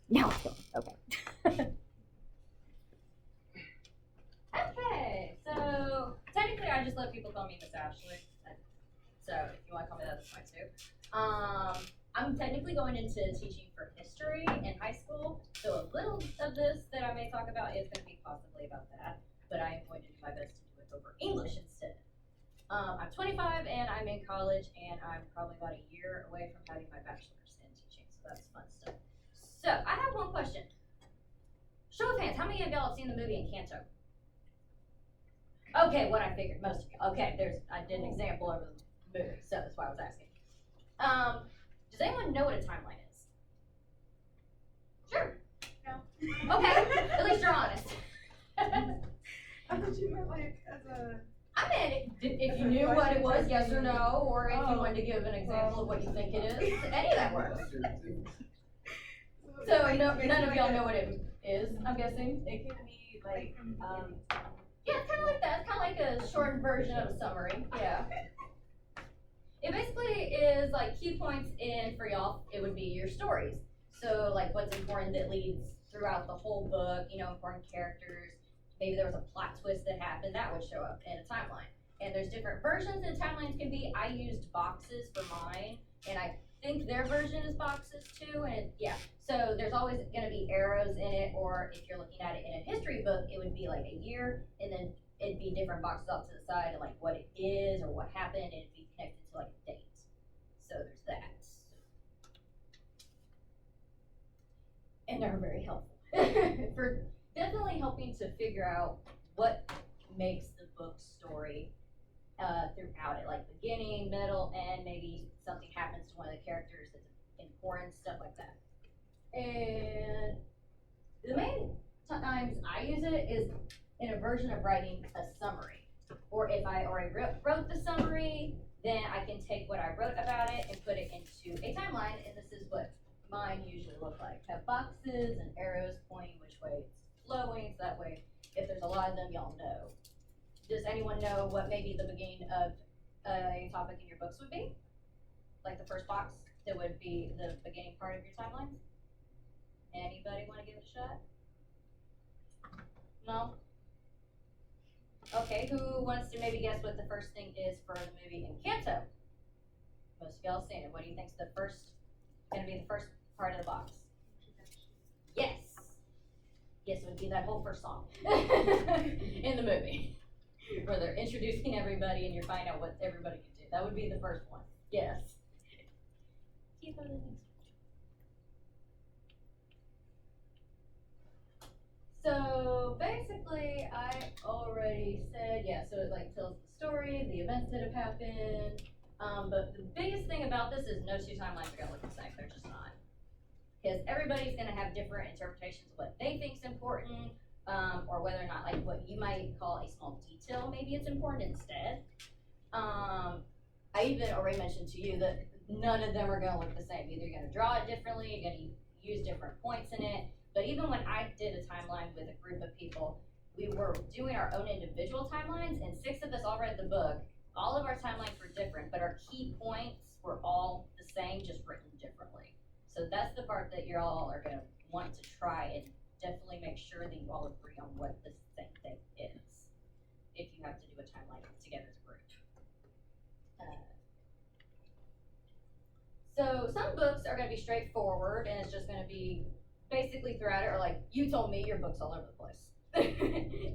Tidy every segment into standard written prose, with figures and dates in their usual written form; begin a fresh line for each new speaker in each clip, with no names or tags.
Now it's going. Okay.
Okay, so technically I just let people call me Miss Ashley. So if you want to call me that, that's fine too. I'm technically going into teaching for history in high school, so a little of this that I may talk about is going to be possibly about that, but I am going to do my best to do it over English instead. I'm 25 and I'm in college, and I'm probably about a year away from having my bachelor's in teaching, so that's fun stuff. So I have one question. Show of hands, how many of y'all have seen the movie Encanto? Okay, what I figured, most of you. Okay, I did an example over the movie, so that's why I was asking. Does anyone know what a timeline is? Sure.
No.
Okay, at least you're honest.
I thought you meant like as a.
I meant if you knew what it was, yes or no, or if you wanted to give an example of what you think it is. Any of that works. So none of y'all know what it is, I'm guessing.
It could be like
Yeah, it's kind of like that. It's kind of like a shortened version of a summary. Yeah. It basically is like key points in for y'all. It would be your stories. So like what's important that leads throughout the whole book. You know, important characters. Maybe there was a plot twist that happened that would show up in a timeline. And there's different versions that timelines can be. I used boxes for mine, and I think their version is boxes too. And yeah, so there's always going to be arrows in it, or if you're looking at it in a history book, it would be like a year, and then it'd be different boxes off to the side and like what it is or what happened, and it'd be connected to like a date. So there's that. And they're very helpful for definitely helping to figure out what makes the book story throughout it, like beginning, middle, and maybe something happens to one of the characters that's important, stuff like that. And the main times I use it is in a version of writing a summary. Or if I already wrote the summary, then I can take what I wrote about it and put it into a timeline, and this is what mine usually look like. Have boxes and arrows pointing which way it's flowing, so that way if there's a lot of them, y'all know. Does anyone know what maybe the beginning of a topic in your books would be? Like the first box that would be the beginning part of your timeline? Anybody want to give it a shot? No? Okay, who wants to maybe guess what the first thing is for the movie Encanto? Most of y'all seen it. What do you think's the first, going to be the first part of the box? Yes. Yes, it would be that whole first song in the movie. Where they're introducing everybody and you're finding out what everybody can do. That would be the first one. Yes. So basically, I already said, yeah, so it like tells the story, the events that have happened. But the biggest thing about this is no two timelines are gonna look the same. They're just not. Because everybody's gonna have different interpretations of what they think is important. Or whether or not, like what you might call a small detail, maybe it's important instead. I even already mentioned to you that none of them are going to look the same. Either you're going to draw it differently, you're going to use different points in it. But even when I did a timeline with a group of people, we were doing our own individual timelines, and 6 of us all read the book. All of our timelines were different, but our key points were all the same, just written differently. So that's the part that you all are going to want to try and definitely make sure that you all agree on what the same thing is if you have to do a timeline together as a group. So some books are going to be straightforward and it's just going to be basically throughout it, or like you told me your book's all over the place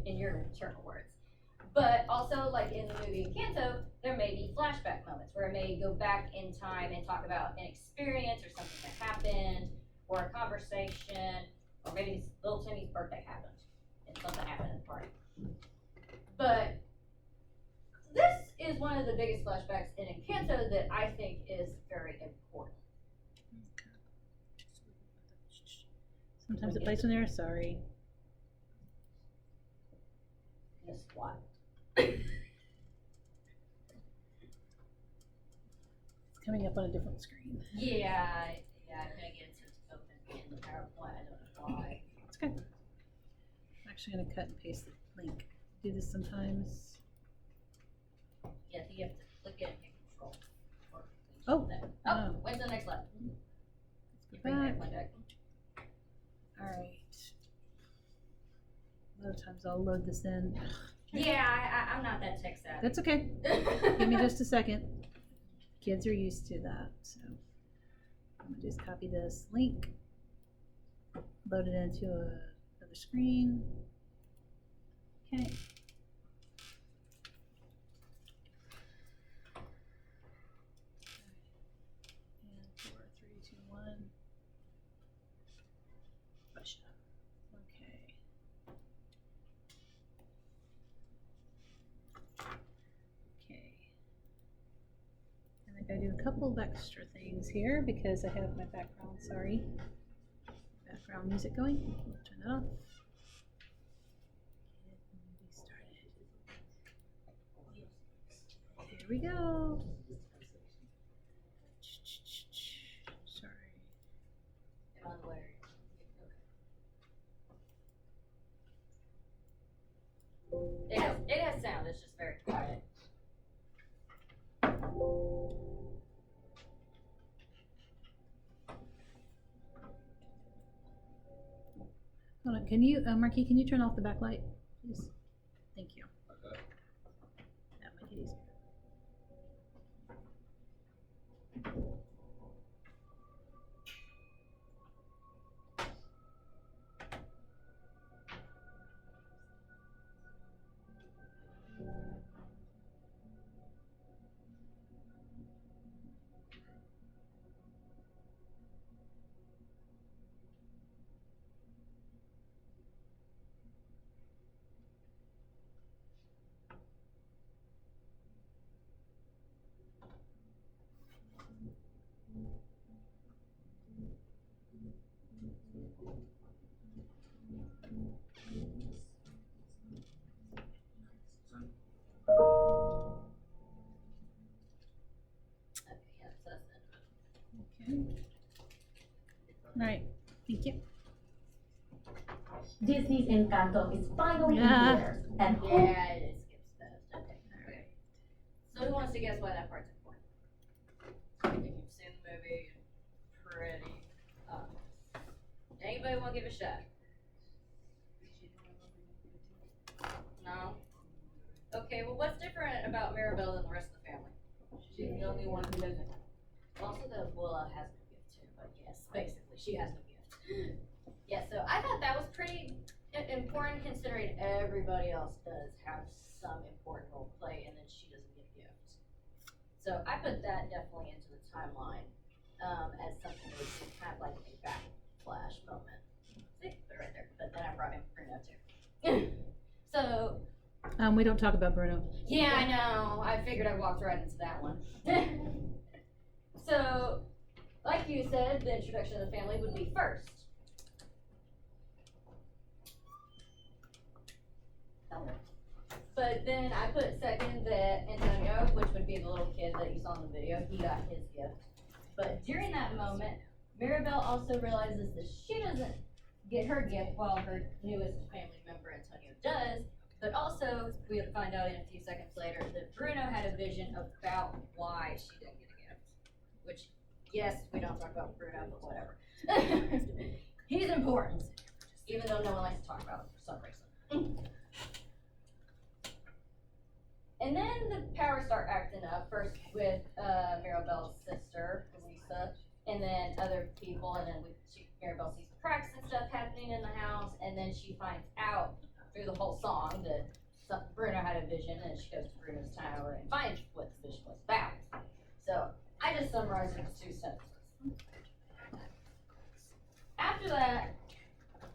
in your internal words. But also like in the movie Encanto, there may be flashback moments where it may go back in time and talk about an experience or something that happened or a conversation. Or maybe little Timmy's birthday happened, and something happened at the party. But this is one of the biggest flashbacks in Encanto that I think is very important.
Sometimes it plays in there, sorry.
Guess what?
It's coming up on a different screen.
Yeah, I couldn't get it to open in the PowerPoint. I don't know why.
It's okay. I'm actually going to cut and paste the link. Do this sometimes.
Yeah, you have to click it and hit control.
Oh,
Oh, when's the next level?
let's go
Bring
back.
that one back.
of times I'll load this in.
Yeah, I'm not that tech savvy.
That's okay. Give me just a second. Kids are used to that, so I'm gonna just copy this link, load it into another screen. Okay. And 4, 3, 2, 1. Push up. Okay. Okay. And I gotta do a couple of extra things here because I have my background, background music going. We'll turn that off. Get the movie started. Here we go. Sorry.
I'm on the way. It has sound, it's just very quiet.
Hold on, can you, Marquis, can you turn off the backlight, please? Thank you.
Okay.
That might get easier.
Okay, yeah, so that's it.
Okay. All right, thank you.
Disney's Encanto is finally
Yeah.
in theaters, and
Yeah, it skips those. Okay.
All right.
So who wants to guess why that part's important? If you've seen the movie, pretty anybody want to give a shot? No? Okay, well what's different about Mirabelle than the rest of the family?
She's the only one who doesn't.
Also, the Willa has no gift too, but yes, basically, she has no gift. Yeah, so I thought that was pretty important considering everybody else does have some important role to play and then she doesn't get a gift. So I put that definitely into the timeline as something that would be kind of like a backflash moment. See, put it right there, but then I brought in Bruno too. So,
We don't talk about Bruno.
yeah, I know. I figured I walked right into that one. So, like you said, the introduction of the family would be first. But then I put second that Antonio, which would be the little kid that you saw in the video, he got his gift. But during that moment, Mirabelle also realizes that she doesn't get her gift while her newest family member, Antonio, does. But also, we would find out in a few seconds later that Bruno had a vision about why she didn't get a gift. Which, yes, we don't talk about Bruno, but whatever. He's important, even though no one likes to talk about him for some reason. And then the powers start acting up, first with Mirabelle's sister, Lisa, and then other people, and then Mirabelle sees cracks and stuff happening in the house, and then she finds out through the whole song that Bruno had a vision, and she goes to Bruno's tower and finds what the vision was about. So I just summarized it in 2 sentences. After that,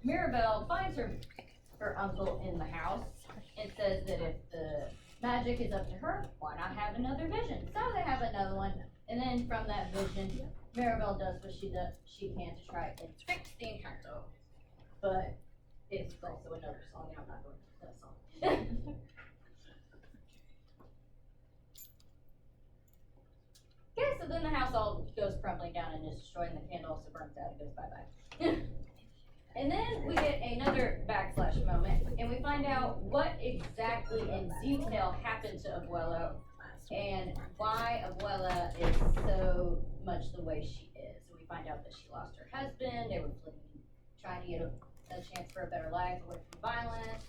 Mirabelle finds her uncle in the house and says that if the magic is up to her, why not have another vision? So they have another one, and then from that vision, Mirabelle does what she can to try and fix the Encanto. But it's also another song, and I'm not going to that song. Okay, so then the house all goes crumbling down and is destroyed, and the candle also burns out and goes bye-bye. And then we get another backslash moment, and we find out what exactly in detail happened to Abuela and why Abuela is so much the way she is. And we find out that she lost her husband, they were fleeing, trying to get a chance for a better life away from violence,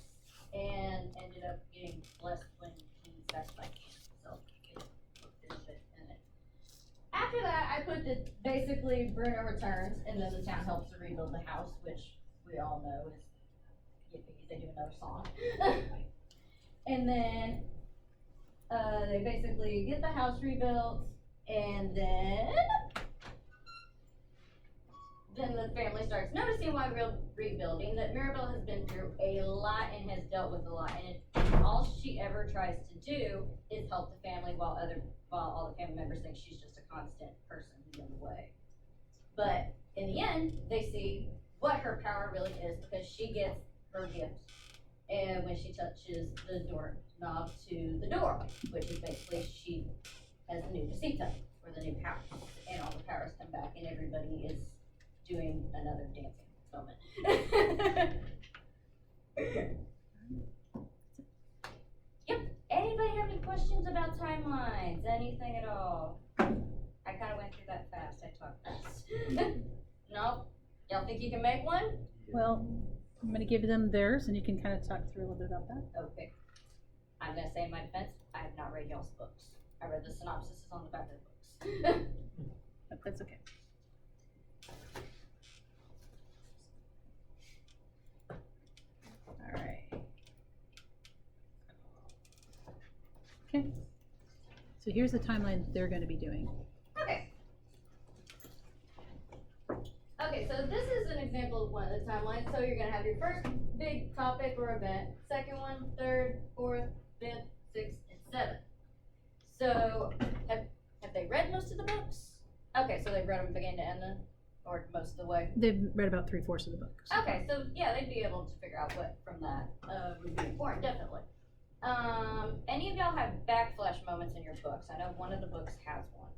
and ended up getting blessed when he sacrificed himself to get this shit in it. After that, I put that basically Bruno returns, and then the town helps to rebuild the house, which we all know is yippee, they do another song. And then they basically get the house rebuilt, and then the family starts noticing while rebuilding that Mirabelle has been through a lot and has dealt with a lot, and all she ever tries to do is help the family while all the family members think she's just a constant person who's in the way. But in the end, they see what her power really is because she gets her gift, and when she touches the doorknob to the door, which is basically she has the new casita or the new house, and all the powers come back, and everybody is doing another dancing moment. Yep. Anybody have any questions about timelines? Anything at all? I kind of went through that fast. I talked fast. No? Y'all think you can make one?
Well, I'm gonna give them theirs and you can kind of talk through a little bit about that.
Okay. I'm gonna say in my defense, I have not read y'all's books. I read the synopsis on the back of the books.
But that's okay. All right. Okay. So here's the timeline they're going to be doing.
Okay. Okay, so this is an example of one of the timelines. So you're gonna have your first big topic or event, second one, third, fourth, fifth, sixth, and seventh. So have they read most of the books? Okay, so they've read them beginning to end then? Or most of the way?
They've read about 3/4 of the book. So.
Okay, so yeah, they'd be able to figure out what from that would be important, definitely. Any of y'all have backflash moments in your books? I know one of the books has one.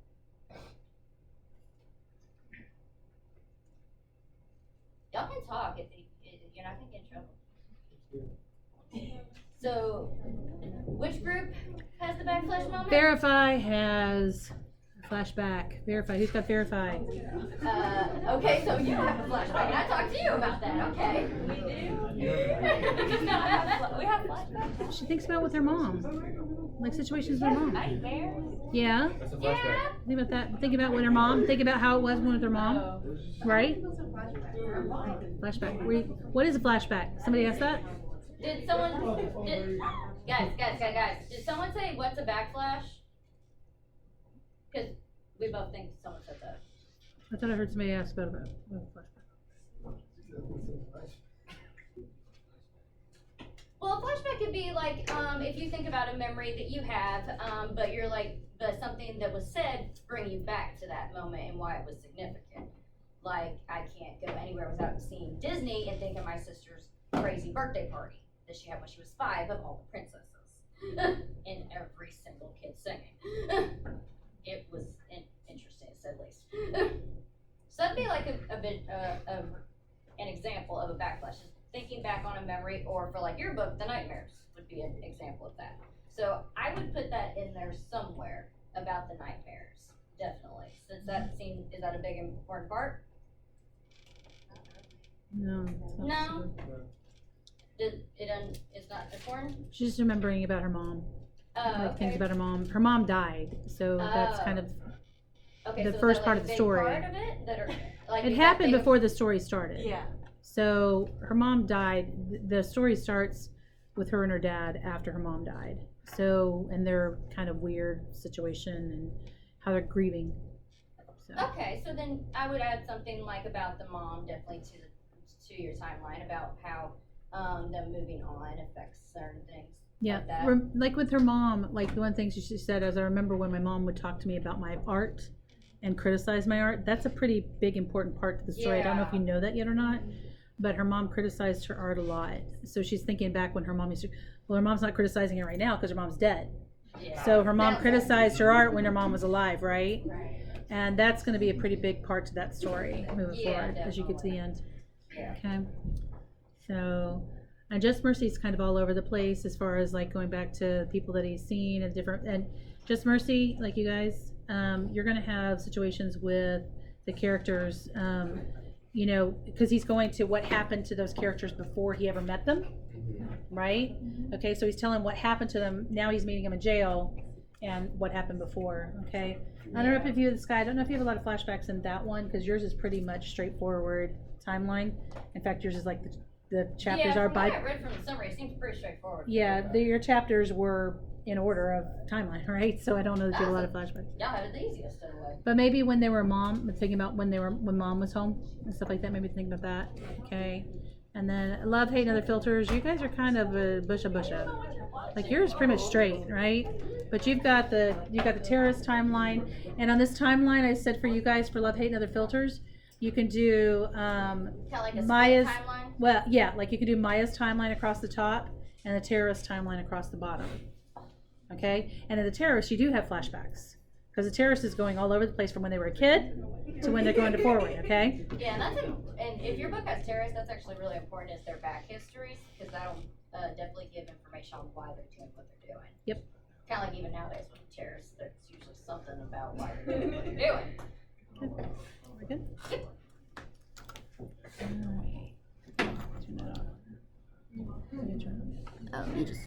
Y'all can talk if you're not gonna get in trouble. So, which group has the backflash moment?
Verify has a flashback. Verify. Who's got Verify?
Okay, so you have a flashback, and I talked to you about that. Okay, we do. We have flashbacks.
She thinks about with her mom, like situations with her mom.
Nightmares.
Yeah.
That's a flashback.
Yeah.
Think about that. Think about when her mom. Think about how it was when with her mom.
Oh.
Right? Flashback. What is a flashback? Somebody asked that?
Did someone? Guys. Did someone say what's a backflash? Because we both think someone said that.
I thought I heard somebody ask about a flashback.
Well, a flashback could be like if you think about a memory that you have, but something that was said bring you back to that moment and why it was significant. Like I can't go anywhere without seeing Disney and think of my sister's crazy birthday party that she had when she was 5 of all the princesses and every single kid singing. It was interesting to say the least. So that'd be like a bit of an example of a backflash. Thinking back on a memory, or for like your book, The Nightmares would be an example of that. So I would put that in there somewhere about the nightmares, definitely. Since is that a big important part?
No.
No. It's not important?
She's just remembering about her mom. Like things about her mom. Her mom died, so that's kind of
okay,
the
so
first
is that
part
like
of
a
the
big
story.
Part of it that are, like,
It
is that
happened
big
before the story started.
Yeah.
So her mom died. The story starts with her and her dad after her mom died. So, and their kind of weird situation and how they're grieving. So.
Okay, so then I would add something like about the mom definitely to your timeline about how them moving on affects certain things.
Yeah,
like that.
like with her mom, like the one thing she said is I remember when my mom would talk to me about my art and criticize my art. That's a pretty big important part to the story. I don't know if you know that yet or not, but her mom criticized her art a lot. So she's thinking back when her mom used to, well, her mom's not criticizing it right now because her mom's dead.
Yeah.
So her mom criticized her art when her mom was alive, right? And that's going to be a pretty big part to that story moving forward as you get to the end.
Yeah.
Okay. So, and Just Mercy's kind of all over the place as far as like going back to people that he's seen and different. And Just Mercy, like you guys, you're going to have situations with the characters, you know, because he's going to what happened to those characters before he ever met them. right? Okay, so he's telling what happened to them. Now he's meeting him in jail, and what happened before. Okay, I don't know if you view this guy. I don't know if you have a lot of flashbacks in that one because yours is pretty much straightforward timeline. In fact, yours is like the chapters are
from
by.
what I read from the summary, it seems pretty straightforward.
Yeah, your chapters were in order of timeline, right? So I don't know that you have a lot of flashbacks.
Y'all had it the easiest in a way.
But maybe when they were thinking about when mom was home and stuff like that. Maybe think about that. Okay. And then love, hate, and other filters. You guys are kind of a busha. Like yours is pretty much straight, right? But you've got the terrorist timeline, and on this timeline, I said for you guys for love, hate, and other filters, you can do
Kind of like a
Maya's.
split timeline.
Well, yeah, like you could do Maya's timeline across the top and the terrorist timeline across the bottom. Okay, and in the terrorist, you do have flashbacks because the terrorist is going all over the place from when they were a kid to when they're going to forward. Okay.
Yeah, and if your book has terrorists, that's actually really important. Is their back histories because that'll definitely give information on why they're doing what they're doing.
Yep.
Kind of like even nowadays with terrorists, there's usually something about why they're doing what they're doing.
We're good. All right. Turn that off. Your turn.
Oh, you just